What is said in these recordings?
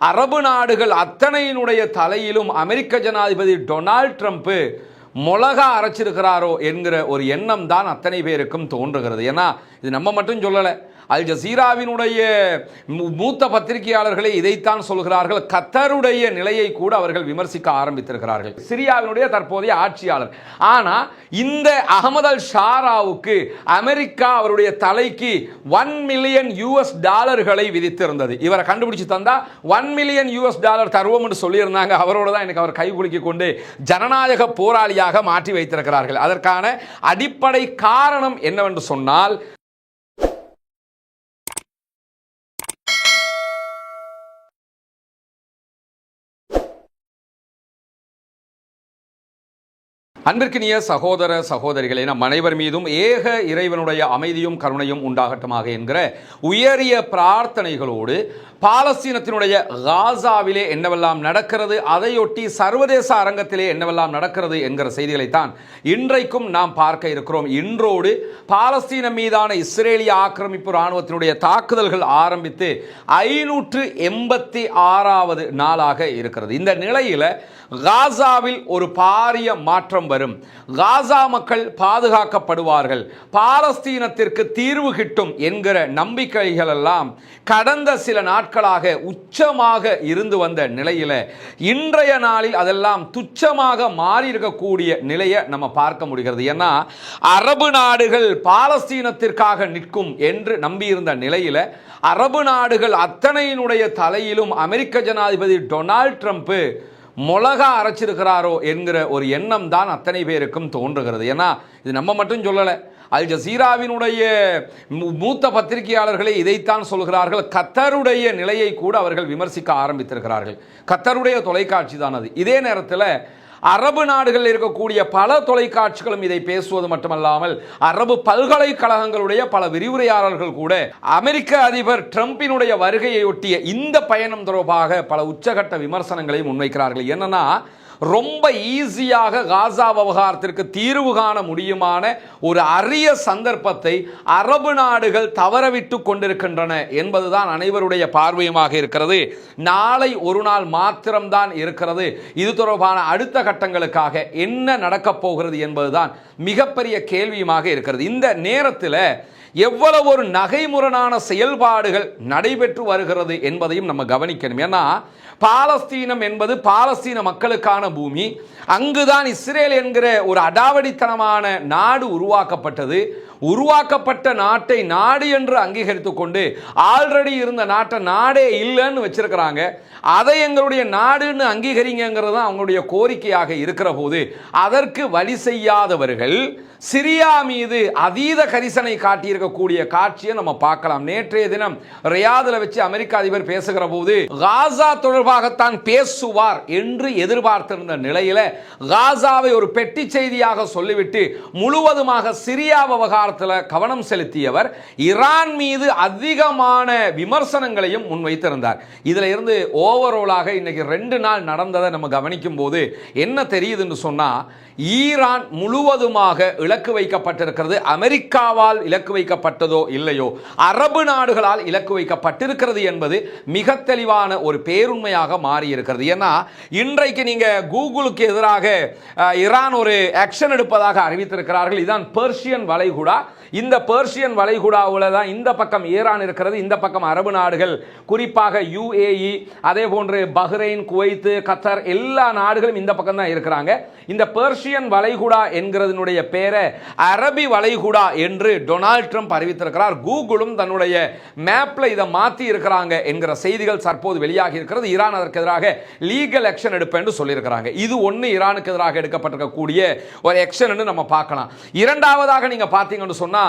அரபு நாடுகள் அத்தனையினுடைய தலையிலும் அமெரிக்க ஜனாதிபதி டொனால்ட் ட்ரம்ப் மிளகா அரைச்சிருக்கிறாரோ என்கிற ஒரு எண்ணம் தான் அத்தனை பேருக்கும் தோன்றுகிறது. ஏன்னா இது நம்ம மட்டும் சொல்லலை, அல் ஜசீராவினுடைய மூத்த பத்திரிகையாளர்களே இதைத்தான் சொல்கிறார்கள். கத்தருடைய நிலையை கூட அவர்கள் விமர்சிக்க ஆரம்பித்திருக்கிறார்கள், சிரியாவினுடைய தற்போதைய ஆட்சியாளர். ஆனா இந்த அகமது அல் ஷாராவுக்கு அமெரிக்கா அவருடைய தலைக்கு $1 மில்லியன் விதித்திருந்தது. இவரை கண்டுபிடிச்சு தந்தா $1 மில்லியன் தருவோம் என்று சொல்லியிருந்தாங்க. அவரோட தான் எனக்கு அவர் கை குலுக்கி கொண்டு ஜனநாயக போராளியாக மாற்றி வைத்திருக்கிறார்கள். அதற்கான அடிப்படை காரணம் என்னவென்று சொன்னால், அன்பிற்கினிய சகோதர சகோதரிகளே, நம் அனைவர் மீதும் ஏக இறைவனுடைய அமைதியும் கருணையும் உண்டாகட்டுமாக என்கிற உயரிய பிரார்த்தனைகளோடு பாலஸ்தீனத்தினுடைய காசாவிலே என்னவெல்லாம் நடக்கிறது, அதையொட்டி சர்வதேச அரங்கத்திலே என்னவெல்லாம் நடக்கிறது என்கிற செய்திகளைத்தான் இன்றைக்கும் நாம் பார்க்க இருக்கிறோம். இன்றோடு பாலஸ்தீனம் மீதான இஸ்ரேலிய ஆக்கிரமிப்பு இராணுவத்தினுடைய தாக்குதல்கள் ஆரம்பித்து 586வது நாளாக இருக்கிறது. இந்த நிலையில் காசாவில் ஒரு பாரிய மாற்றம் வரும். காசா மக்கள் பாதுகாக்கப்படுவார்கள், பாலஸ்தீனத்திற்கு தீர்வு கிட்டும் என்கிற நம்பிக்கைகள் எல்லாம் கடந்த சில நாட்களாக உச்சமாக இருந்து வந்த நிலையில் இன்றைய நாளில் அதெல்லாம் துச்சமாக மாறி இருக்கக்கூடிய நிலையை நம்ம பார்க்க முடிகிறது. ஏன்னா அரபு நாடுகள் பாலஸ்தீனத்திற்காக நிற்கும் என்று நம்பியிருந்த நிலையில் அரபு நாடுகள் அத்தனையினுடைய தலையிலும் அமெரிக்க ஜனாதிபதி டொனால்ட் ட்ரம்ப் மிளகா அரைச்சிருக்கிறாரோ என்கிற ஒரு எண்ணம் தான் அத்தனை பேருக்கும் தோன்றுகிறது. ஏன்னா இது நம்ம மட்டும் சொல்லலை, அல் ஜசீராவினுடைய மூத்த பத்திரிகையாளர்களே இதைத்தான் சொல்கிறார்கள். கத்தருடைய நிலையை கூட அவர்கள் விமர்சிக்க ஆரம்பித்திருக்கிறார்கள். கத்தருடைய தொலைக்காட்சி தான் அது. இதே நேரத்தில் அரபு நாடுகளில் இருக்கக்கூடிய பல தொலைக்காட்சிகளும் இதை பேசுவது மட்டுமல்லாமல் அரபு பல்கலைக்கழகங்களுடைய பல விரிவுரையாளர்கள் கூட அமெரிக்க அதிபர் ட்ரம்பினுடைய வருகையொட்டிய இந்த பயணம் தொடர்பாக பல உச்சகட்ட விமர்சனங்களை முன்வைக்கிறார்கள். என்னன்னா, ரொம்ப ஈஸியாக காசா விவகாரத்திற்கு தீர்வு காண முடியுமான ஒரு அரிய சந்தர்ப்பத்தை அரபு நாடுகள் தவறவிட்டு கொண்டிருக்கின்றன என்பதுதான் அனைவருடைய பார்வையுமாக இருக்கிறது. நாளை ஒரு நாள் மாத்திரம்தான் இருக்கிறது. இது தொடர்பான அடுத்த கட்டங்களுக்காக என்ன நடக்கப் போகிறது என்பதுதான் மிகப்பெரிய கேள்வியுமாக இருக்கிறது. இந்த நேரத்தில் எவ்வளவு ஒரு நகைமுரணான செயல்பாடுகள் நடைபெற்று வருகிறது என்பதையும் நம்ம கவனிக்கணும். ஏன்னா பாலஸ்தீனம் என்பது பாலஸ்தீன மக்களுக்கான பூமி. அங்குதான் இஸ்ரேல் என்கிற ஒரு அடாவடித்தனமான நாடு உருவாக்கப்பட்டது. உருவாக்கப்பட்ட நாட்டை நாடு என்று அங்கீகரித்துக் கொண்டு ஆல்ரெடி இருந்த நாட்டை நாடே இல்லைன்னு வச்சிருக்கிறாங்க. அதை எங்களுடைய நாடுன்னு அங்கீகரிங்கிறது தான் அவங்களுடைய கோரிக்கையாக இருக்கிற போது அதற்கு வழி செய்யாதவர்கள் சிரியா மீது அதீத கரிசனை காட்டியிருக்கக்கூடிய காட்சியை நம்ம பார்க்கலாம். நேற்றைய தினம் ரியாதில் வச்சு அமெரிக்க அதிபர் பேசுகிற போது காசா தொடர்பாகத்தான் பேசுவார் என்று எதிர்பார்த்திருந்த நிலையில காசாவை ஒரு பெட்டி செய்தியாக சொல்லிவிட்டு முழுவதுமாக சிரியா விவகாரத்தில் கவனம் செலுத்தியவர் ஈரான் மீது அதிகமான விமர்சனங்களையும் முன்வைத்திருந்தார். இதுல இருந்து ஓவராலாக இன்னைக்கு 2 நாள் நடந்ததை நம்ம கவனிக்கும் போது என்ன தெரியுதுன்னு சொன்னா, ஈரான் முழுவதுமாக இலக்கு வைக்கப்பட்டிருக்கிறது. அமெரிக்காவால் இலக்கு வைக்கப்பட்டதோ இல்லையோ, அரபு நாடுகளால் இலக்கு வைக்கப்பட்டிருக்கிறது என்பது மிக தெளிவான ஒரு பேருண்மையாக மாறி இருக்கிறது. ஏன்னா இன்றைக்கு நீங்க கூகுளுக்கு எதிராக ஈரான் ஒரு ஆக்ஷன் எடுப்பதாக அறிவித்திருக்கிறார்கள். இதுதான் பெர்ஷியன் வளைகுடா. இந்த பெர்ஷியன் வளைகுடாவில் தான் இந்த பக்கம் ஈரான் இருக்கிறது, இந்த பக்கம் அரபு நாடுகள், குறிப்பாக UAE, அதே போன்று பஹ்ரைன், குவைத், கத்தார் எல்லா நாடுகளும் இந்த பக்கம் தான் இருக்கிறாங்க. இந்த பெர்ஷியன் வளைகுடா என்கிறதுனுடைய பேரை அரபி வளைகுடா என்று டொனால்ட் ட்ரம்ப் அறிவித்திருக்கிறார். கூகுளும் தன்னுடைய மேப்ல இதை மாற்றி இருக்கிறாங்க என்கிற செய்திகள் தற்போது வெளியாகி இருக்கிறது. ஈரான் அதற்கு எதிராக லீகல் ஆக்ஷன் எடுப்பேன் என்று சொல்லியிருக்கிறாங்க. இது ஒன்று ஈரானுக்கு எதிராக எடுக்கப்பட்டிருக்கக்கூடிய ஒரு ஆக்ஷன் என்று நம்ம பார்க்கலாம். இரண்டாவதாக நீங்க பார்த்தீங்கன்னு சொன்னா,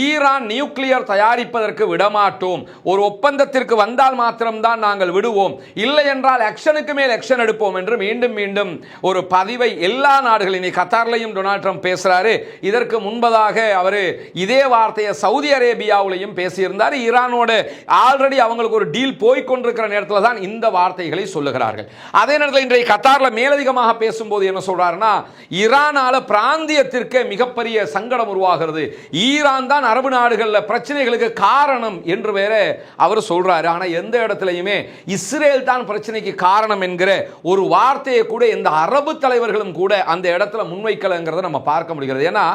ஈரான் நியூக்ளியர் தயாரிப்பதற்கு விடமாட்டோம், ஒரு ஒப்பந்தத்திற்கு வந்தால் மாத்திரம்தான் நாங்கள் விடுவோம், இல்லை என்றால் ஆக்ஷனுக்கு மேல் ஆக்ஷன் எடுப்போம் என்று மீண்டும் மீண்டும் ஒரு பதிவை எல்லா நாடுகளின் கத்தார்லையும் டொனால்ட் ட்ரம்ப் பேசுறாரு. இதற்கு முன்பதாக அவர் இதே வார்த்தையை சவுதி அரேபியாவிலையும் பேசியிருந்தார். ஈரானோட ஆல்ரெடி அவங்களுக்கு ஒரு டீல் போய்கொண்டிருக்கிற நேரத்தில் தான் இந்த வார்த்தைகளை சொல்லுகிறார்கள். அதே நேரத்தில் இன்றைய கத்தார்ல மேலதிகமாக பேசும்போது என்ன சொல்றாருன்னா, ஈரானால பிராந்தியத்திற்கு மிகப்பெரிய சங்கடம் உருவாகிறது. ஈரான் தான் அரபு நாடுகளில் பிரச்சனைகளுக்கு காரணம் என்று வேற அவர் சொல்றாரு. ஆனா எந்த இடத்துலையுமே இஸ்ரேல் தான் பிரச்சனைக்கு காரணம் என்கிற ஒரு வார்த்தையை கூட இந்த அரபு தலைவர்களும் கூட அந்த இடத்துல முன்வைக்கலங்கிறத நம்ம பார்க்க முடிகிறது. ஏன்னா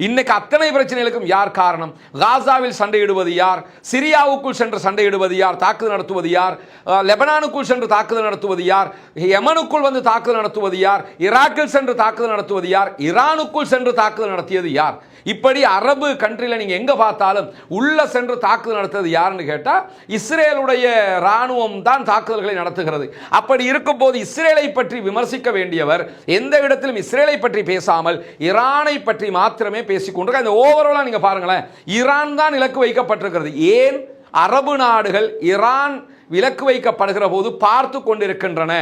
இன்னைக்கு அத்தனை பிரச்சனைகளுக்கும் யார் காரணம்? காசாவில் சண்டையிடுவது யார்? சிரியாவுக்குள் சென்று சண்டையிடுவது யார்? தாக்குதல் நடத்துவது யார்? லெபனானுக்குள் சென்று தாக்குதல் நடத்துவது யார்? யமனுக்குள் வந்து தாக்குதல் நடத்துவது யார்? ஈராக்கில் சென்று தாக்குதல் நடத்துவது யார்? ஈரானுக்குள் சென்று தாக்குதல் நடத்தியது யார்? இப்படி அரபு கண்ட்ரியில் நீங்க எங்க பார்த்தாலும் உள்ள சென்று தாக்குதல் நடத்துவது யாருன்னு கேட்டா இஸ்ரேலுடைய ராணுவம் தான் தாக்குதல்களை நடத்துகிறது. அப்படி இருக்கும் போது இஸ்ரேலை பற்றி விமர்சிக்க வேண்டியவர் எந்த இடத்திலும் இஸ்ரேலை பற்றி பேசாமல் ஈரானை பற்றி மாத்திரமே பேசிக்கொண்டிருக்க. இந்த ஓவராலா நீங்க பாருங்களேன், ஈரான் தான் இலக்கு வைக்கப்பட்டிருக்கிறது. ஏன் அரபு நாடுகள் ஈரான் விலக்கு வைக்கப்படுகிற போது பார்த்து கொண்டிருக்கின்றன?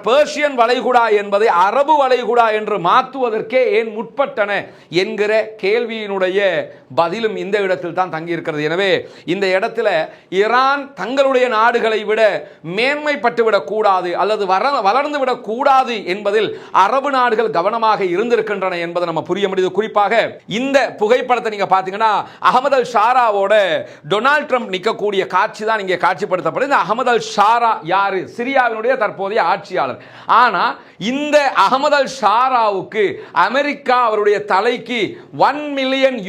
பெர்ஷியன் வளைகுடா என்பதை அரபு வளைகுடா என்று மாற்றுவதற்கே ஏன் முற்பட்டன என்கிற கேள்வியினுடைய பதிலும் இந்த இடத்தில் தான் தங்கியிருக்கிறது. எனவே இந்த இடத்துல ஈரான் தங்களுடைய நாடுகளை விட மேன்மைப்பட்டு விடக்கூடாது அல்லது வளர்ந்து விடக்கூடாது என்பதில் அரபு நாடுகள் கவனமாக இருந்திருக்கின்றன என்பதை நம்ம புரிய முடியுது. குறிப்பாக இந்த புகைப்படத்தை நீங்க பார்த்தீங்கன்னா அகமது அல் ஷாராவோட டொனால்ட் ட்ரம்ப் நிற்கக்கூடிய காட்சி தான் இங்கே காட்சிப்படுத்தப்படுது. அகமது அல் ஷாரா யாரு? சிரியாவினுடைய தற்போதைய ஆட்சியாளர். ஆனா இந்த அகமது அல் ஷாராவுக்கு அமெரிக்கா அவருடைய தலைக்கு $1 மில்லியன்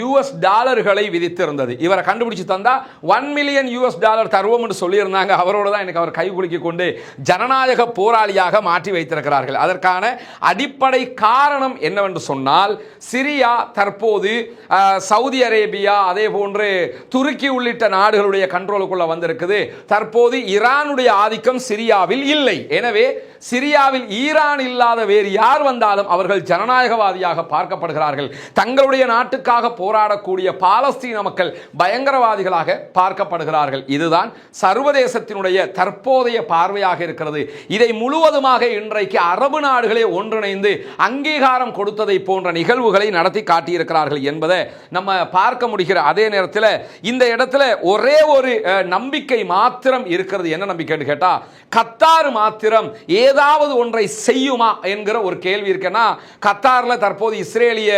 விதித்திருந்தது. இவரை கண்டுபிடிச்சு தந்தா $1 மில்லியன் தருவோம் என்று சொல்லியிருந்தாங்க. அவரோட தான் எனக்கு அவர் கை குலுக்கி கொண்டு ஜனநாயக போராளியாக மாற்றி வைத்திருக்கிறார்கள். அதற்கான அடிப்படை காரணம் என்னவென்று சொன்னால், சிரியா தற்போது சவுதி அரேபியா அதே போன்று துருக்கி உள்ளிட்ட நாடுகளுடைய கண்ட்ரோலுக்குள்ள வந்திருக்குது. தற்போது ஈரானுடைய ஆதிக்கம் சிரியாவில் இல்லை. எனவே சிரியாவில் ஈரான் இல்லாத வேறு யார் வந்தாலும் அவர்கள் ஜனநாயகவாதியாக பார்க்கப்படுகிறார்கள். தங்களுடைய நாட்டுக்காக போராடக்கூடிய பாலஸ்தீன மக்கள் பயங்கரவாதிகளாக பார்க்கப்படுகிறார்கள். இதுதான் சர்வதேசத்தினுடைய தற்போதைய பார்வையாக இருக்கிறது. இதை முழுவதுமாக இன்றைக்கு அரபு நாடுகளே ஒன்றிணைந்து அங்கீகாரம் கொடுத்ததை போன்ற நிகழ்வுகளை நடத்தி காட்டியிருக்கிறார்கள் என்பதை நம்ம பார்க்க முடிகிற அதே நேரத்தில் இந்த இடத்துல ஒரே ஒரு நம்பிக்கை மாத்திரம் இருக்கிறது. என்ன நம்பிக்கைன்னு கேட்டா, கத்தார் மாத்திரம் ஏதாவது ஒன்றை செய்யுமா என்கிற ஒரு கேள்வி இருக்குன்னா, கத்தார்ல தற்போது இஸ்ரேலிய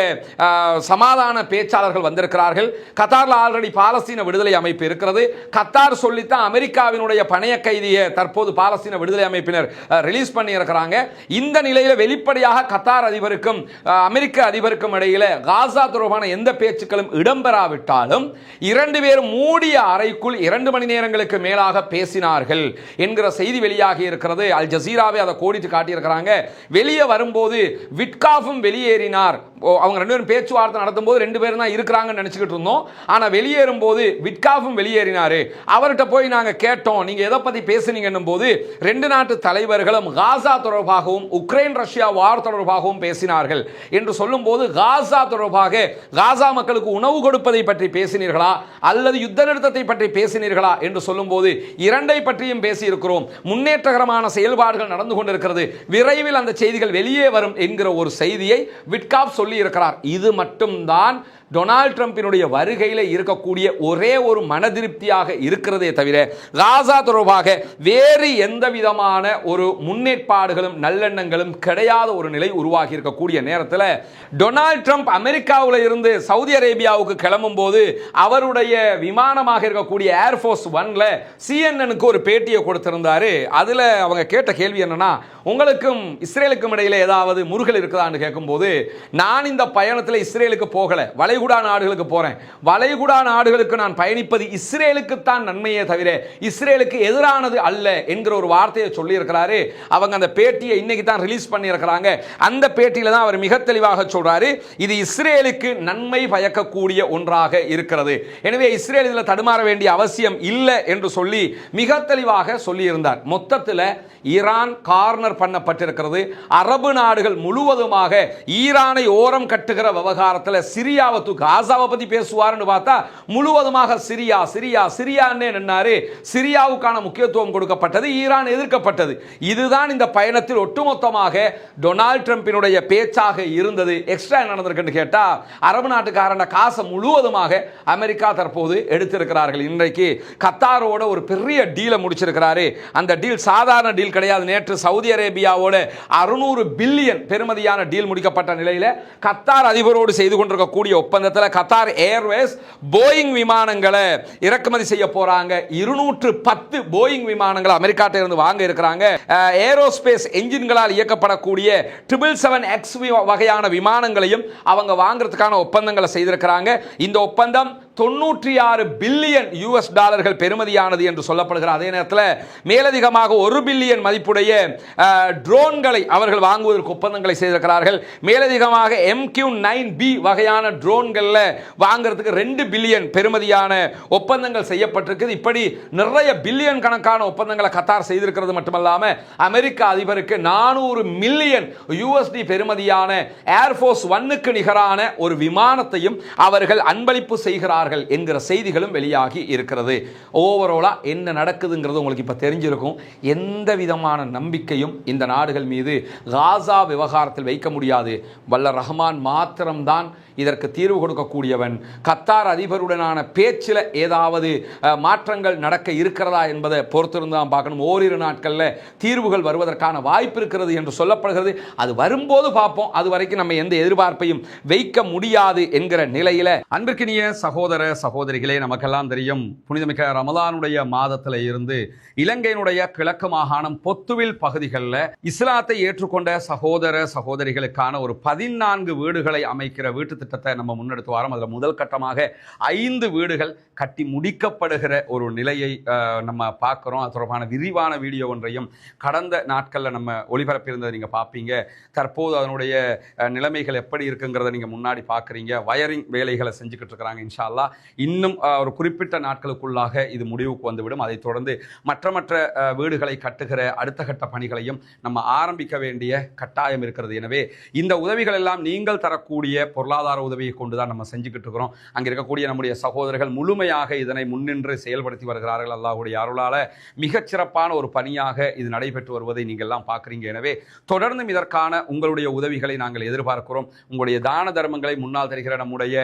சமாதான பேச்சாளர்கள் வந்திருக்கிறார்கள். கத்தார்ல ஆல்ரெடி பாலஸ்தீன விடுதலை அமைப்பு இருக்கிறது. கத்தார் சொல்லித்தான் அமெரிக்காவினுடைய பணைய கைதியை தற்போது பாலஸ்தீன விடுதலை அமைப்பினர் ரிலீஸ் பண்ணி இருக்கிறாங்க. இந்த நிலையில வெளிப்படையாக கத்தார் அதிபருக்கும் அமெரிக்க அதிபருக்கும் இடையில காசா தொடர்பான எந்த பேச்சுக்களும் இடம்பெறாவிட்டாலும் இரண்டு பேரும் மூடிய அறைக்குள் 2 மணி நேரங்களுக்கு மேலாக பேசினார்கள் என்கிற செய்தி வெளியாகி இருக்கிறது. அல் ஜசீராவை அதை கோடிட்டு காட்டியிருக்கிறாங்க. வெளியே வரும்போது விட்காஃபும் வெளியேறினார். அவங்க 2 பேரும் பேச்சுவார்த்தை நடத்தும் போது 2 பேரும் தான் இருக்கிறாங்கன்னு நினைச்சுக்கிட்டு இருந்தோம். ஆனா வெளியேறும் போது விட்காஃபும் வெளியேறினாரு. அவர்கிட்ட போய் நாங்க கேட்டோம், நீங்க எதை பத்தி பேசுனீங்கன்னும் போது 2 நாட்டு தலைவர்களும் காசா தொடர்பாகவும் உக்ரைன் ரஷ்யா வார் தொடர்பாகவும் பேசினார்கள் என்று சொல்லும் போது, காசா தொடர்பாக காசா மக்களுக்கு உணவு கொடுப்பதை பற்றி பேசினீர்களா அல்லது யுத்த நிறுத்தத்தை பற்றி பேசினீர்களா என்று சொல்லும் போது இரண்டை பற்றியும் பேசி இருக்கிறோம். முன்னேற்றகரமான செயல்பாடுகள் நடந்து கொண்டிருக்கிறது, விரைவில் அந்த செய்திகள் வெளியே வரும் என்கிற ஒரு செய்தியை விட்காப் சொல்லி இருக்கிறார். இது மட்டும்தான் டொனால்ட் ட்ரம்பினுடைய வருகையில் இருக்கக்கூடிய ஒரே ஒரு மனதிருப்தியாக இருக்கிறதே தவிர காசா தொடர்பாக வேறு எந்த விதமான ஒரு முன்னேற்பாடுகளும் நல்லெண்ணங்களும் கிடையாத ஒரு நிலை உருவாகி இருக்கக்கூடிய நேரத்தில் டொனால்ட் ட்ரம்ப் அமெரிக்காவில் இருந்து சவுதி அரேபியாவுக்கு கிளம்பும் போது அவருடைய விமானமாக இருக்கக்கூடிய ஏர்ஃபோர்ஸ் 1ல CNN ஒரு பேட்டியை கொடுத்திருந்தாரு. அதுல அவங்க கேட்ட கேள்வி என்னன்னா, உங்களுக்கும் இஸ்ரேலுக்கும் இடையில ஏதாவது முருகல் இருக்குதான்னு கேட்கும்போது, நான் இந்த பயணத்தில் இஸ்ரேலுக்கு போகல, வளைகுடா நாடுகளுக்கு போறேன். வளைகுடா நாடுகளுக்கு நான் பயணிப்பது இஸ்ரேலுக்கு தான் நன்மையே தவிர இஸ்ரேலுக்கு எதிரானது அல்ல என்கிற ஒரு வார்த்தையை சொல்லி இருக்கிறாரு. அவங்க அந்த பேட்டியை இன்னைக்கு தான் ரிலீஸ் பண்ணி இருக்கிறாங்க. அந்த பேட்டியில தான் அவர் மிக தெளிவாக சொல்றாரு, இது இஸ்ரேலுக்கு நன்மை பயக்கக்கூடிய ஒன்றாக இருக்கிறது. எனவே இஸ்ரேல் இதில் தடுமாற வேண்டிய அவசியம் இல்லை என்று சொல்லி மிக தெளிவாக சொல்லி இருந்தார். மொத்தத்தில் ஈரான் கார்னர் பண்ணப்பட்டிருக்கிறது. அரபு நாடுகள் முழுவதுமாக ஈரானை ஓரம் கட்டுகிற விவகாரத்தில் சிரியாவை காசாவை பத்தி பேசுவார்னு பார்த்தா முழுவதுமாக சிரியா சிரியா சிரியான்னு நின்னாரு. சிரியாவுக்கான முக்கியத்துவம் கொடுக்கப்பட்டது, ஈரான் எதிர்க்கப்பட்டது. இதுதான் இந்த பயணத்தில் ஒட்டுமொத்தமாக டொனால்ட் ட்ரம்பினுடைய பேச்சாக இருந்தது. எக்ஸ்ட்ரா என்ன நடந்திருக்குன்னு கேட்டா, அரபு நாட்டுக்காரன காசை முழுவதுமாக அமெரிக்கா தற்போது எடுத்திருக்கிறார்கள். இன்றைக்கு கத்தாரோட ஒரு பெரிய டீலை முடிச்சிருக்கிறாரு. அந்த டீல் சாதாரண டீல் கிடையாது. நேற்று சவுதி அரேபியாவோட 600 பில்லியன் பெறுமதியான டீல் முடிக்கப்பட்ட நிலையில் கத்தார் அதிபரோடு செய்து கொண்டிருக்கக்கூடிய ஒப்பந்தத்தில் கத்தார் ஏர்வேஸ் போயிங் விமானங்களை இறக்குமதி செய்ய போறாங்க. 210 போயிங் விமானங்களை அமெரிக்காட்ட இருந்து வாங்க இருக்கிறாங்க. ஏரோஸ்பேஸ் என்ஜின்களால் இயக்கப்படக்கூடிய 777X வகையான விமானங்களையும் அவங்க வாங்குறதுக்கான ஒப்பந்தங்களை செய்திருக்கிறாங்க. இந்த ஒப்பந்தம் 96 பில்லியன் US டாலர்கள் பெறுமதியானது என்று சொல்லப்படுகிற அதே நேரத்தில் மேலதிகமாக 1 பில்லியன் மதிப்புடைய ட்ரோன்களை அவர்கள் வாங்குவதற்கு ஒப்பந்தங்களை செய்திருக்கிறார்கள். மேலதிகமாக MQ-9B வகையான ட்ரோன்களில் வாங்குறதுக்கு 2 பில்லியன் பெறுமதியான ஒப்பந்தங்கள் செய்யப்பட்டிருக்கு. இப்படி நிறைய பில்லியன் கணக்கான ஒப்பந்தங்களை கத்தார் செய்திருக்கிறது மட்டுமல்லாமல் அமெரிக்க அதிபருக்கு 400 மில்லியன் USD பெறுமதியான ஏர்ஃபோர்ஸ் 1க்கு நிகரான ஒரு விமானத்தையும் அவர்கள் அன்பளிப்பு செய்கிறார்கள் என்கிற செய்திகளும் வெளியாகி இருக்கிறது. ஓவராலா என்ன நடக்குதுங்கிறது உங்களுக்கு இப்ப தெரிஞ்சிருக்கும். எந்த விதமான நம்பிக்கையும் இந்த நாடுகள் மீது காசா விவகாரத்தில் வைக்க முடியாது. வல்ல ரஹ்மான் மாத்திரம்தான் இதற்கு தீர்வு கொடுக்கக்கூடியவன். கத்தார் அதிபருடனான பேச்சில் ஏதாவது மாற்றங்கள் நடக்க இருக்கிறதா என்பதை பொறுத்திருந்து தான் பார்க்கணும். ஓரிரு நாட்களில் தீர்வுகள் வருவதற்கான வாய்ப்பு இருக்கிறது என்று சொல்லப்படுகிறது. அது வரும்போது பார்ப்போம். அது வரைக்கும் நம்ம எந்த எதிர்பார்ப்பையும் வைக்க முடியாது என்கிற நிலையில் அன்பிற்கினிய சகோதர சகோதரிகளே, நமக்கெல்லாம் தெரியும் புனிதமிக்க ரமலானுடைய மாதத்தில் இருந்து இலங்கையினுடைய கிழக்கு மாகாணம் பொத்துவில் பகுதிகளில் இஸ்லாத்தை ஏற்றுக்கொண்ட சகோதர சகோதரிகளுக்கான ஒரு 14 வீடுகளை அமைக்கிற வீட்டு திட்டத்தை நம்ம முன்னெடுத்து வரோம். அதில் முதல் கட்டமாக 5 வீடுகள் கட்டி முடிக்கப்படுகிற ஒரு நிலையை நம்ம பார்க்குறோம். அது தொடர்பான விரிவான வீடியோ ஒன்றையும் கடந்த நாட்களில் நம்ம ஒளிபரப்பியிருந்ததை நீங்கள் பார்ப்பீங்க. தற்போது அதனுடைய நிலைமைகள் எப்படி இருக்குங்கிறத நீங்கள் முன்னாடி பார்க்குறீங்க. வயரிங் வேலைகளை செஞ்சுக்கிட்டு இருக்கிறாங்க. இன்ஷா அல்லாஹ் இன்னும் ஒரு குறிப்பிட்ட நாட்களுக்குள்ளாக இது முடிவுக்கு வந்துவிடும். அதைத் தொடர்ந்து மற்ற வீடுகளை கட்டுகிற அடுத்த கட்ட பணிகளையும் நம்ம ஆரம்பிக்க வேண்டிய கட்டாயம் இருக்கிறது. எனவே இந்த உதவிகள் எல்லாம் நீங்கள் தரக்கூடிய பொருளாதார உதவியை கொண்டுதான் நம்ம செஞ்சுக்கிட்டு இருக்கிறோம். அங்கே இருக்கக்கூடிய நம்முடைய சகோதரர்கள் முழுமையாக இதனை முன்னின்று செயல்படுத்தி வருகிறார்கள். அல்லாஹ்வுடைய அருளால மிகச்சிறப்பான ஒரு பணியாக இது நடைபெற்று வருவதை நீங்கள் எல்லாம் பார்க்குறீங்க. எனவே தொடர்ந்தும் இதற்கான உங்களுடைய உதவிகளை நாங்கள் எதிர்பார்க்கிறோம். உங்களுடைய தான தர்மங்களை முன்னால் தெரிகிற நம்முடைய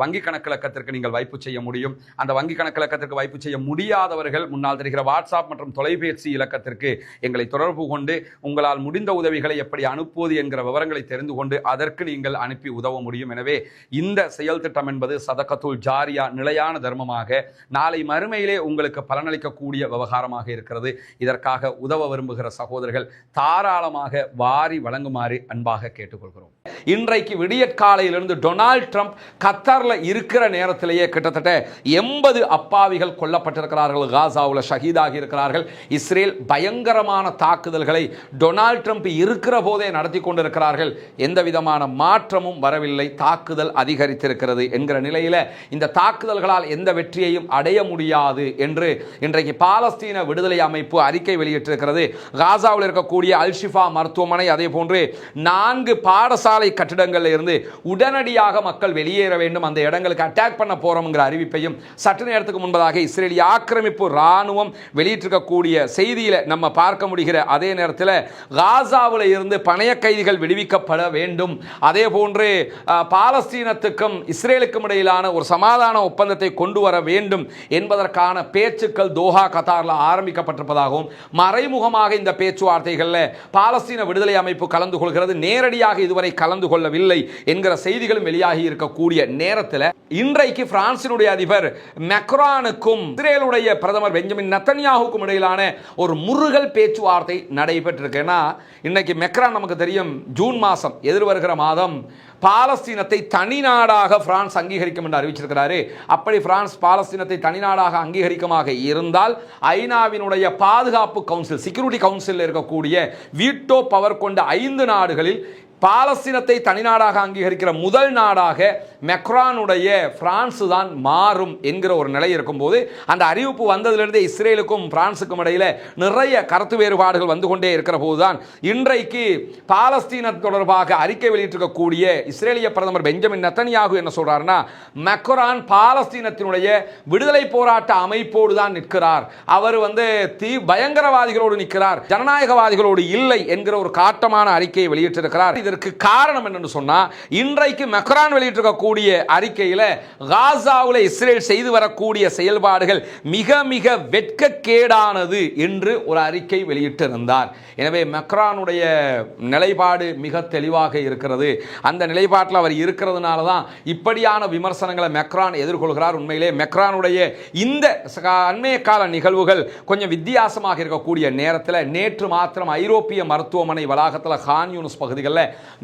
வங்கி கணக்கிலக்கத்திற்கு நீங்கள் வைப்பு செய்ய முடியும். அந்த வங்கி கணக்கிலக்கத்திற்கு வைப்பு செய்ய முடியாதவர்கள் முன்னால் தெரிகிற வாட்ஸ்அப் மற்றும் தொலைபேசி இலக்கத்திற்கு எங்களை தொடர்பு கொண்டு உங்களால் முடிந்த உதவிகளை எப்படி அனுப்புவது என்கிற விவரங்களை தெரிந்து கொண்டு அதற்கு நீங்கள் அனுப்பி உதவ முடியும். எனவே இந்த செயல் திட்டம் என்பது சதகத்துல் ஜாரியா, நிலையான தர்மமாக நாளை மறுமையிலே உங்களுக்கு பலனளிக்கக்கூடிய விவகாரமாக இருக்கிறது. இதற்காக உதவ விரும்புகிற சகோதரர்கள் தாராளமாக வாரி வழங்குமாறு அன்பாக கேட்டுக்கொள்கிறோம். இன்றைக்கு விடியற்காலையிலிருந்து டொனால்ட் ட்ரம்ப் கத்தார்ல இருக்கிற நேரத்திலேயே கிட்டத்தட்ட 80 அப்பாவிகள் கொல்லப்பட்டிருக்கிறார்கள். காசாவில் ஷஹீதாகி இருக்கிறார்கள். இஸ்ரேல் பயங்கரமான தாக்குதல்களை டொனால்ட் ட்ரம்ப் இருக்கிற போதே நடத்தி கொண்டிருக்கிறார்கள். எந்த விதமான மாற்றமும் வரவில்லை. தாக்குதல் அதிகரித்திருக்கிறது என்கிற நிலையில இந்த தாக்குதல்களால் எந்த வெற்றியையும் அடைய முடியாது என்று இன்றைக்கு பாலஸ்தீன விடுதலை அமைப்பு அறிக்கை வெளியிட்டிருக்கிறது. காசாவில் இருக்கக்கூடிய அல்ஷிஃபா மருத்துவமனை, அதே போன்று 4 பாடசாலை கட்டிடங்களில் இருந்து உடனடியாக மக்கள் வெளியேற வேண்டும், அந்த இடங்களுக்கு அட்டாக் பண்ண போறோம்ங்கிற அறிவிப்பையும் சற்று நேரத்துக்கு முன்பதாக இஸ்ரேலிய ஆக்கிரமிப்பு ராணுவம் வெளியிட்டிருக்கக்கூடிய செய்தியில நம்ம பார்க்க முடிகிற அதே நேரத்தில் காசாவில் இருந்து பணைய கைதிகள் விடுவிக்கப்பட வேண்டும், அதே போன்று பாலஸ்தீனத்துக்கும் இஸ்ரேலுக்கும் இடையிலான ஒரு சமாதான ஒப்பந்தத்தை கொண்டு வர வேண்டும் என்பதற்கான பேச்சுக்கள் தோஹா கத்தாரில் ஆரம்பிக்கப்பட்டிருப்பதாகவும் மறைமுகமாக இந்த பேச்சுவார்த்தைகளில் பாலஸ்தீன விடுதலை அமைப்பு கலந்து கொள்கிறது, நேரடியாக இதுவரை கலந்து கொள்ளவில்லை என்கிற செய்திகளும் வெளியாகி இருக்கக்கூடிய நேரத்தில் இன்றைக்கு பிரான்சினுடைய அதிபர் மெக்ரானுக்கும் இஸ்ரேலுடைய பிரதமர் பெஞ்சமின் நெத்தன்யாஹுக்கும் இடையிலான ஒரு முறுகல் பேச்சுவார்த்தை நடைபெற்றிருக்குன்னா, இன்னைக்கு மெக்ரான் நமக்கு தெரியும் ஜூன் மாதம் எதிர்வருகிற மாதம் பாலஸ்தீனத்தை தனி நாடாக பிரான்ஸ் அங்கீகரிக்கும் என்று அறிவிச்சிருக்கிறாரு. அப்படி பிரான்ஸ் பாலஸ்தீனத்தை தனி நாடாக அங்கீகரிக்கமாக இருந்தால் ஐநாவினுடைய பாதுகாப்பு கவுன்சில், செக்யூரிட்டி கவுன்சில் இருக்கக்கூடிய வீட்டோ பவர் கொண்ட 5 நாடுகளில் பாலஸ்தீனத்தை தனிநாடாக அங்கீகரிக்கிற முதல் நாடாக மெக்ரானுடைய பிரான்ஸ் தான் மாறும் என்கிற ஒரு நிலை இருக்கும்போது, அந்த அறிவிப்பு வந்ததிலிருந்து இஸ்ரேலுக்கும் பிரான்ஸுக்கும் இடையில நிறைய கருத்து வேறுபாடுகள் வந்து கொண்டே இருக்கிற போதுதான் இன்றைக்கு பாலஸ்தீன தொடர்பாக அறிக்கை வெளியிட்டிருக்கக்கூடிய இஸ்ரேலிய பிரதமர் பெஞ்சமின் நெத்தன்யாகு என்ன சொல்றாருன்னா, மெக்ரான் பாலஸ்தீனத்தினுடைய விடுதலை போராட்ட அமைப்போடு தான் நிற்கிறார், அவர் பயங்கரவாதிகளோடு நிற்கிறார், ஜனநாயகவாதிகளோடு இல்லை என்கிற ஒரு காட்டமான அறிக்கையை வெளியிட்டிருக்கிறார். இதற்கு காரணம் என்னன்னு சொன்னா, இன்றைக்கு மெக்ரான் வெளியிட்டிருக்கக்கூடிய அறிக்கையில் காசாவில் இஸ்ரேல் செய்து வரக்கூடிய செயல்பாடுகள் மிக மிக வெட்கக்கேடானது என்று ஒரு அறிக்கை வெளியிட்டிருந்தார். எனவே மெக்ரானுடைய நிலைப்பாடு மிக தெளிவாக இருக்கிறது. அந்த நிலைப்பாட்டில் அவர் இருக்கிறதுனால தான் இப்படியான விமர்சனங்களை மெக்ரான் எதிர்கொள்கிறார். உண்மையிலே மெக்ரானுடைய இந்த அண்மைய கால நிகழ்வுகள் கொஞ்சம் வித்தியாசமாக இருக்கக்கூடிய நேரத்தில் நேற்று மாத்திரம் ஐரோப்பிய மருத்துவமனை வளாகத்தில் கான் யூனிஸ் பகுதிகளில்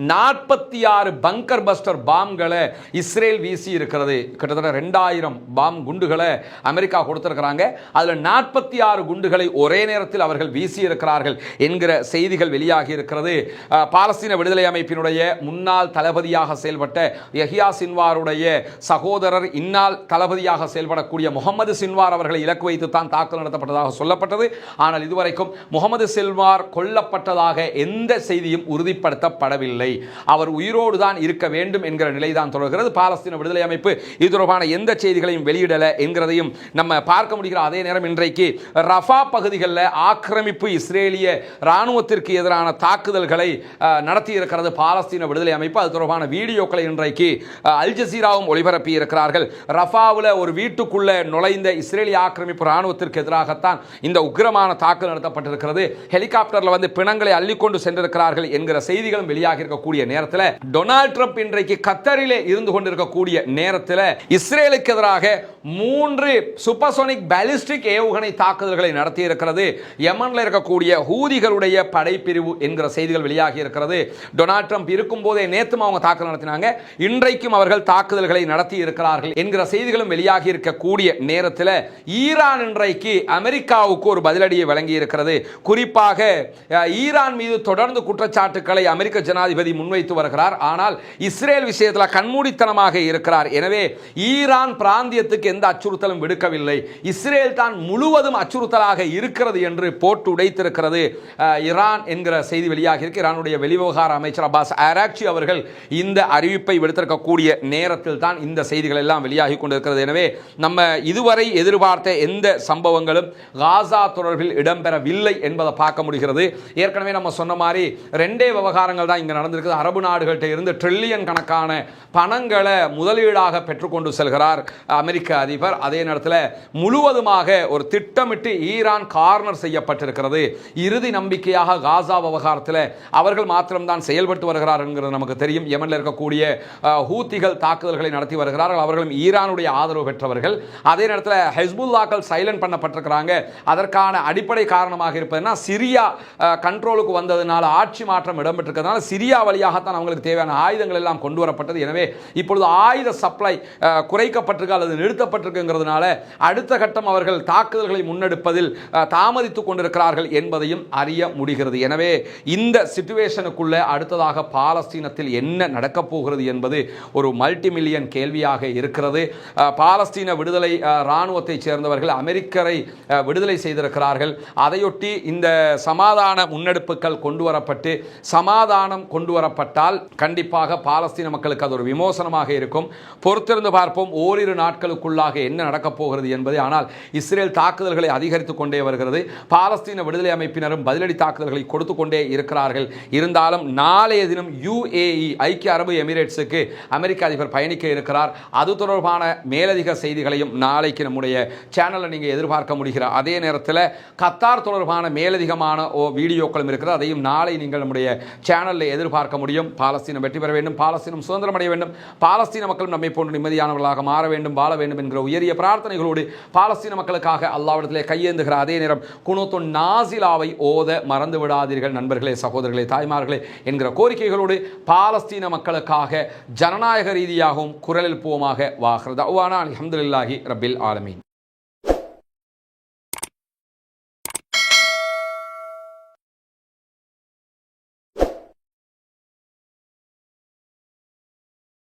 46 பங்கர் பஸ்டர் பாம்களை இஸ்ரேல் வீசி இருக்கிறது. கிட்டத்தட்ட 2000 பாம் குண்டுகளை அமெரிக்கா கொடுத்திருக்கிறாங்க. அதில் 46 குண்டுகளை ஒரே நேரத்தில் அவர்கள் வீசி இருக்கிறார்கள் என்கிற செய்திகள் வெளியாகி இருக்கிறது. பாலஸ்தீன விடுதலை அமைப்பினுடைய முன்னாள் தளபதியாக செயல்பட்ட யஹ்யா சின்வாருடைய சகோதரர் இந்நாள் தளபதியாக செயல்படக்கூடிய முகமது சின்வார் அவர்களை இலக்கு வைத்து தான் தாக்குதல் நடத்தப்பட்டதாக சொல்லப்பட்டது. ஆனால் இதுவரைக்கும் முகமது சின்வார் கொல்லப்பட்டதாக எந்த செய்தியும் உறுதிப்படுத்தப்படவில்லை. அவர் உயிரோடு தான் இருக்க வேண்டும் என்கிற நிலைதான் தொடர்கிறது. பாலஸ்தீன விடுதலை அமைப்பு இது தொடர்பான எந்த செய்திகளையும் வெளியிடல என்கிறதையும் நம்ம பார்க்க முடிகிற அதே நேரம் இன்றைக்கு ரஃபா பகுதிகளில் ஆக்கிரமிப்பு இஸ்ரேலிய ராணுவத்திற்கு எதிரான தாக்குதல்களை நடத்தி இருக்கிறது பாலஸ்தீன விடுதலை அமைப்பு. அது தொடர்பான வீடியோக்களை இன்றைக்கு அல் ஜசீராவும் ஒளிபரப்பி இருக்கிறார்கள். ரஃபாவில் ஒரு வீட்டுக்குள்ள நுழைந்த இஸ்ரேலிய ஆக்கிரமிப்பு ராணுவத்திற்கு எதிராகத்தான் இந்த உக்கிரமான தாக்குதல் நடத்தப்பட்டிருக்கிறது. ஹெலிகாப்டர்ல வந்து பிணங்களை அள்ளிக்கொண்டு சென்றிருக்கிறார்கள் என்கிற செய்திகளும் வெளியாகி இருக்கக்கூடிய நேரத்தில் டொனால்ட் ட்ரம்ப் இன்றைக்கு கத்தரிலே இருந்து கொண்டிருக்கக்கூடிய நேரத்தில் இஸ்ரேலுக்கு எதிராக 3 சூப்பர்சோனிக் பாலிஸ்டிக் ஏவுகணை தாக்குதல்களை நடத்தி இருக்கிறது யமன்ல இருக்கக்கூடிய ஹூதிகளுடைய படைப்பிரிவு என்கிற செய்திகள் வெளியாகி இருக்கிறது. டொனால்ட் ட்ரம்ப் இருக்கும் போதே நேத்தும் அவங்க தாக்குதல் நடத்தினாங்க, இன்றைக்கும் அவர்கள் தாக்குதல்களை நடத்தி இருக்கிறார்கள் என்கிற செய்திகளும் வெளியாகி இருக்கக்கூடிய நேரத்தில் ஈரான் இன்றைக்கு அமெரிக்காவுக்கு ஒரு பதிலடியை வழங்கி இருக்கிறது. குறிப்பாக ஈரான் மீது தொடர்ந்து குற்றச்சாட்டுக்களை அமெரிக்க ஜனாதிபதி முன்வைத்து வருகிறார். ஆனால் இஸ்ரேல் விஷயத்தில் கண்மூடித்தனமாக இருக்கிறார். எனவே ஈரான் பிராந்தியத்துக்கு எந்த அச்சுறுத்தலும் விடுக்கவில்லை, இஸ்ரேல் தான் முழுவதும் அச்சுறுத்தலாக இருக்கிறது என்று போட்டு உடைத்திருக்கிறது ஈரான் என்கிற செய்தி வெளியாகி இருக்கு. ஈரானுடைய வெளிவிவகார அமைச்சர் அப்பாஸ் ஆராக்சி அவர்கள் இந்த அறிவிப்பை விடுத்திருக்கக்கூடிய நேரத்தில் தான் இந்த செய்திகள் எல்லாம் வெளியாகி கொண்டிருக்கிறது. எனவே நம்ம இதுவரை எதிர்பார்த்த எந்த சம்பவங்களும் காசா தொடர்பில் இடம்பெறவில்லை என்பதை பார்க்க முடிகிறது. ஏற்கனவே நம்ம சொன்ன மாதிரி 2 விவகாரங்கள் தான் இங்கே நடந்திருக்குது. அரபு நாடுகள்கிட்ட இருந்து ட்ரில்லியன் கணக்கான பணங்களை முதலீடாக பெற்றுக்கொண்டு செல்கிறார் அமெரிக்க அதிபர். அதே நேரத்தில் முழுவதுமாக ஒரு திட்டமிட்டு ஈரான் கார்னர் செய்யப்பட்டிருக்கிறது. இறுதி நம்பிக்கையாக காசா விவகாரத்தில் அவர்கள் மாத்திரம்தான் செயல்பட்டு வருகிறார் என்கிறது நமக்கு தெரியும். யமனில் இருக்கக்கூடிய ஹூத்திகள் தாக்குதல்களை நடத்தி வருகிறார்கள். அவர்களும் ஈரானுடைய ஆதரவு பெற்றவர்கள். அதே நேரத்தில் ஹெஸ்புல்லாக்கள் சைலண்ட் பண்ணப்பட்டிருக்கிறாங்க. அதற்கான அடிப்படை காரணமாக இருப்பதுன்னா சிரியா கண்ட்ரோலுக்கு வந்ததுனால, ஆட்சி மாற்றம் இடம்பெற்றிருக்கிறதுனால சிரியா வழியாகத்தான் அவங்களுக்கு தேவையான ஆயுதங்கள் எல்லாம் கொண்டு வரப்பட்டது. எனவே இப்பொழுது ஆயுத சப்ளை குறைக்கப்பட்டிருக்கு அல்லது நிறுத்தப்பட்டிருக்குங்கிறதுனால அடுத்த கட்டம் அவர்கள் தாக்குதல்களை முன்னெடுப்பதில் தாமதித்துக் கொண்டிருக்கிறார்கள் என்பதையும் அறிய முடிகிறது. எனவே இந்த சிச்சுவேஷனுக்குள்ள அடுத்ததாக பாலஸ்தீனத்தில் என்ன நடக்கப் போகிறது என்பது ஒரு மல்டி மில்லியன் கேள்வியாக இருக்கிறது. பாலஸ்தீன விடுதலை இராணுவத்தை சேர்ந்தவர்கள் அமெரிக்கரை விடுதலை செய்திருக்கிறார்கள். அதையொட்டி இந்த சமாதான முன்னெடுப்புகள் கொண்டு வரப்பட்டு சமாதானம் கொண்டு வரப்பட்டால் கண்டிப்பாக பாலஸ்தீன மக்களுக்கு அது ஒரு விமோசனமாக இருக்கும். பொறுத்திருந்து பார்ப்போம் ஓரிரு நாட்களுக்குள்ளாக என்ன நடக்கப் போகிறது என்பது. ஆனால் இஸ்ரேல் தாக்குதல்களை அதிகரித்துக் கொண்டே வருகிறது. பாலஸ்தீன விடுதலை அமைப்பினரும் பதிலடி தாக்குதல்களை கொடுத்து கொண்டே இருக்கிறார்கள். இருந்தாலும் நாளைய தினம் UAE ஐக்கிய அரபு எமிரேட்ஸுக்கு அமெரிக்க அதிபர் பயணிக்க இருக்கிறார். அது தொடர்பான மேலதிக செய்திகளையும் நாளைக்கு நம்முடைய சேனலில் நீங்கள் எதிர்பார்க்க முடிகிற அதே நேரத்தில் கத்தார் தொடர்பான மேலதிகமான வீடியோக்களும் இருக்கிறது. அதையும் நாளை நீங்கள் நம்முடைய சேனலில் எதிர்பார்க்க முடியும். பாலஸ்தீனம் வெற்றி பெற வேண்டும், பாலஸ்தீனம் சுதந்திரம் அடைய வேண்டும், பாலஸ்தீன மக்களும் நம்மை போன்று நிம்மதியானவர்களாக மாற வேண்டும், வாழ வேண்டும் என்கிற உயரிய பிரார்த்தனைகளோடு பாலஸ்தீன மக்களுக்காக அல்லாஹ்விடத்திலே கையேந்துகிற அதே நேரம் குனூத்துன் நாசிலாவை ஓத மறந்து விடாதீர்கள் நண்பர்களே, சகோதரர்களே, தாய்மார்களே என்கிற கோரிக்கைகளோடு பாலஸ்தீன மக்களுக்காக ஜனநாயக ரீதியாகவும் குரல் எழுப்புவோமாக. வாஹிர் தஅவானா அல்ஹம்துலில்லாஹி ரப்பில் ஆலமீன்.